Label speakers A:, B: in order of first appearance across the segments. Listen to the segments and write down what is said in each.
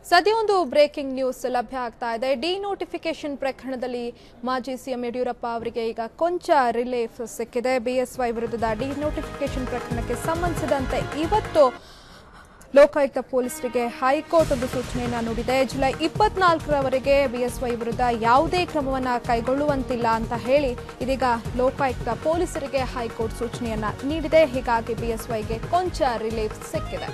A: ಸದ್ಯ ಒಂದು breaking news ಲಭ್ಯ ಆಗ್ತಾ ಇದೆ. ಡಿನೋಟಿಫಿಕೇಶನ್ ಪ್ರಕರಣದಲ್ಲಿ ಮಾಜಿ ಸಿಎಂ ಯಡಿಯೂರಪ್ಪ ಅವರಿಗೆ ಈಗ ಕೊಂಚ ರಿಲೀಫ್ ಸಿಕ್ಕಿದೆ. ಬಿಎಸ್ವೈ ವಿರುದ್ಧದ ಡಿನೋಟಿಫಿಕೇಶನ್ ಪ್ರಕರಣಕ್ಕೆ ಸಂಬಂಧಿಸಿದಂತೆ ಇವತ್ತು ಲೋಕಾಯುಕ್ತ ಪೊಲೀಸರಿಗೆ ಹೈಕೋರ್ಟ್ ಒಂದು ಸೂಚನೆಯನ್ನು ನೀಡಿದೆ. ಜುಲೈ 24ರವರೆಗೆ ಬಿಎಸ್ವೈ ವಿರುದ್ಧ ಯಾವುದೇ ಕ್ರಮವನ್ನು ಕೈಗೊಳ್ಳುವಂತಿಲ್ಲ ಅಂತ ಹೇಳಿ ಇದೀಗ ಲೋಕಾಯುಕ್ತ ಪೊಲೀಸರಿಗೆ ಹೈಕೋರ್ಟ್ ಸೂಚನೆಯನ್ನ ನೀಡಿದೆ. ಹೀಗಾಗಿ ಬಿಎಸ್ವೈಗೆ ಕೊಂಚ ರಿಲೀಫ್ ಸಿಕ್ಕಿದೆ.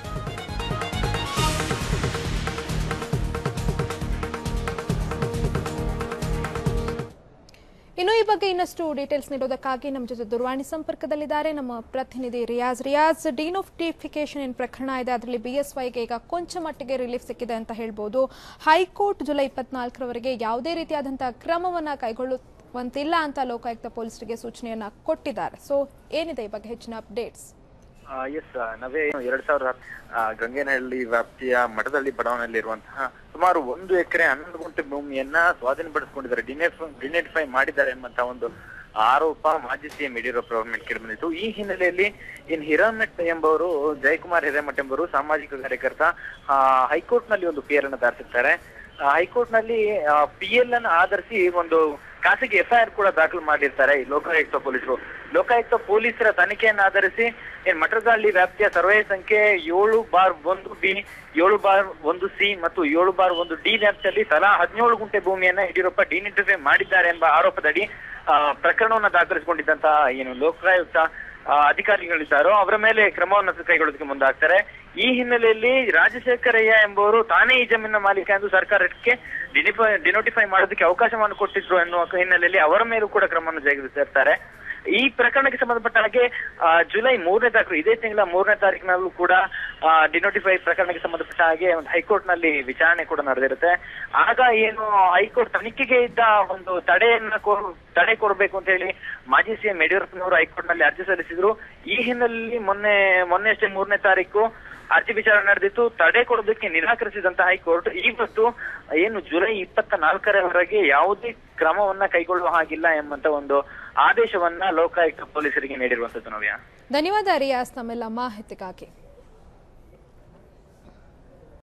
A: ಇನ್ನು ಈ ಬಗ್ಗೆ ಇನ್ನಷ್ಟು ಡೀಟೇಲ್ಸ್ ನೀಡೋದಕ್ಕಾಗಿ ನಮ್ಮ ಜೊತೆ ದೂರವಾಣಿ ಸಂಪರ್ಕದಲ್ಲಿದ್ದಾರೆ ನಮ್ಮ ಪ್ರತಿನಿಧಿ ರಿಯಾಜ್. ಡಿನೋಟಿಫಿಕೇಶನ್ ಪ್ರಕರಣ ಇದೆ, ಅದರಲ್ಲಿ ಬಿಎಸ್ವೈಗೆ ಈಗ ಕೊಂಚ ಮಟ್ಟಿಗೆ ರಿಲೀಫ್ ಸಿಕ್ಕಿದೆ ಅಂತ ಹೇಳ್ಬೋದು. ಹೈಕೋರ್ಟ್ ಜುಲೈ 24ರವರೆಗೆ ಯಾವುದೇ ರೀತಿಯಾದಂತಹ ಕ್ರಮವನ್ನ ಕೈಗೊಳ್ಳುವಂತಿಲ್ಲ ಅಂತ ಲೋಕಾಯುಕ್ತ ಪೊಲೀಸರಿಗೆ ಸೂಚನೆಯನ್ನ ಕೊಟ್ಟಿದ್ದಾರೆ. ಸೊ ಏನಿದೆ ಈ ಬಗ್ಗೆ ಹೆಚ್ಚಿನ ಅಪ್ಡೇಟ್ಸ್?
B: ಎಸ್ ನವೇ 2000 ಗಂಗೇನಹಳ್ಳಿ ವ್ಯಾಪ್ತಿಯ ಮಠದಲ್ಲಿ ಬಡಾವಣೆಯಲ್ಲಿರುವಂತಹ ಸುಮಾರು 1 ಎಕರೆ 11 ಗುಂಟೆ ಭೂಮಿಯನ್ನ ಸ್ವಾಧೀನಪಡಿಸಿಕೊಂಡಿದ್ದಾರೆ, ಡಿನೋಟಿಫೈ ಮಾಡಿದ್ದಾರೆ ಎಂಬಂತಹ ಒಂದು ಆರೋಪ ಮಾಜಿ ಸಿಎಂ ಯಡಿಯೂರಪ್ಪ ಅವರ ಮೇಲೆ ಕೇಳಿಬಂದಿತ್ತು. ಈ ಹಿನ್ನೆಲೆಯಲ್ಲಿ ಹಿರೇಮಠ್ ಎಂಬವರು, ಜಯಕುಮಾರ್ ಹಿರೇಮಠ್ ಎಂಬವರು ಸಾಮಾಜಿಕ ಕಾರ್ಯಕರ್ತ ಹೈಕೋರ್ಟ್ ನಲ್ಲಿ ಒಂದು ಪಿಎಲ್ ಅನ್ನು ದಾಖಲಿಸಿದ್ದಾರೆ. ಹೈಕೋರ್ಟ್ ನಲ್ಲಿ ಪಿಎಲ್ ಅನ್ನು ಆಧರಿಸಿ ಒಂದು ಖಾಸಗಿ ಎಫ್ಐಆರ್ ಕೂಡ ದಾಖಲು ಮಾಡಿರ್ತಾರೆ ಲೋಕಾಯುಕ್ತ ಪೊಲೀಸರು. ಲೋಕಾಯುಕ್ತ ಪೊಲೀಸರ ತನಿಖೆಯನ್ನು ಆಧರಿಸಿ ಮಠದಹಳ್ಳಿ ವ್ಯಾಪ್ತಿಯ ಸರ್ವೆ ಸಂಖ್ಯೆ 7/1B, 7/1C ಮತ್ತು 7/1D ವ್ಯಾಪ್ತಿಯಲ್ಲಿ ತಲಾ 17 ಗುಂಟೆ ಭೂಮಿಯನ್ನ ಯಡಿಯೂರಪ್ಪ ಡಿನೋಟಿಫೈ ಮಾಡಿದ್ದಾರೆ ಎಂಬ ಆರೋಪದಡಿ ಪ್ರಕರಣವನ್ನು ದಾಖಲಿಸಿಕೊಂಡಿದ್ದಂತಹ ಲೋಕಾಯುಕ್ತ ಅಧಿಕಾರಿಗಳಿದ್ದಾರೋ ಅವರ ಮೇಲೆ ಕ್ರಮವನ್ನು ಕೈಗೊಳ್ಳೋದಕ್ಕೆ ಮುಂದಾಗ್ತಾರೆ. ಈ ಹಿನ್ನೆಲೆಯಲ್ಲಿ ರಾಜಶೇಖರಯ್ಯ ಎಂಬುವರು ತಾನೇ ಈ ಜಮೀನಿನ ಮಾಲೀಕ ಎಂದು ಸರ್ಕಾರಕ್ಕೆ ಡಿನೋಟಿಫೈ ಮಾಡೋದಕ್ಕೆ ಅವಕಾಶವನ್ನು ಕೊಟ್ಟಿದ್ರು ಎನ್ನುವ ಹಿನ್ನೆಲೆಯಲ್ಲಿ ಅವರ ಮೇಲೂ ಕೂಡ ಕ್ರಮವನ್ನು ಜರುಗಿಸಿರ್ತಾರೆ. ಈ ಪ್ರಕರಣಕ್ಕೆ ಸಂಬಂಧಪಟ್ಟ ಹಾಗೆ ಜುಲೈ 3ನೇ ತಾರೀಕು, ಇದೇ ತಿಂಗಳ 3ನೇ ತಾರೀಕಿನಲ್ಲೂ ಕೂಡ ಡಿನೋಟಿಫೈ ಪ್ರಕರಣಕ್ಕೆ ಸಂಬಂಧಪಟ್ಟ ಹಾಗೆ ಒಂದು ಹೈಕೋರ್ಟ್ ನಲ್ಲಿ ವಿಚಾರಣೆ ಕೂಡ ನಡೆದಿರುತ್ತೆ. ಆಗ ಹೈಕೋರ್ಟ್ ತನಿಖೆಗೆ ಇದ್ದ ಒಂದು ತಡೆ ಕೊಡಬೇಕು ಅಂತ ಹೇಳಿ ಮಾಜಿ ಸಿಎಂ ಯಡಿಯೂರಪ್ಪನವರು ಹೈಕೋರ್ಟ್ ನಲ್ಲಿ ಅರ್ಜಿ ಸಲ್ಲಿಸಿದ್ರು. ಈ ಹಿನ್ನೆಲೆಯಲ್ಲಿ ಮೊನ್ನೆಷ್ಟೇ 3ನೇ ತಾರೀಕು ಅರ್ಜಿ ವಿಚಾರಣೆ ನಡೆದಿತ್ತು. ತಡೆ ಕೊಡೋದಕ್ಕೆ ನಿರಾಕರಿಸಿದಂತ ಹೈಕೋರ್ಟ್ ಇವತ್ತು ಜುಲೈ 24ರವರೆಗೆ ಯಾವುದೇ ಕ್ರಮವನ್ನ ಕೈಗೊಳ್ಳುವ ಹಾಗಿಲ್ಲ ಎಂಬಂತ ಒಂದು ಆದೇಶವನ್ನ ಲೋಕಾಯುಕ್ತ ಪೊಲೀಸರಿಗೆ ನೀಡಿರುವಂತದ್ದು. ನವ್ಯ,
A: ಧನ್ಯವಾದ ರಿಯಾಜ್ ತಮ್ಮೆಲ್ಲ ಮಾಹಿತಿಗಾಗಿ.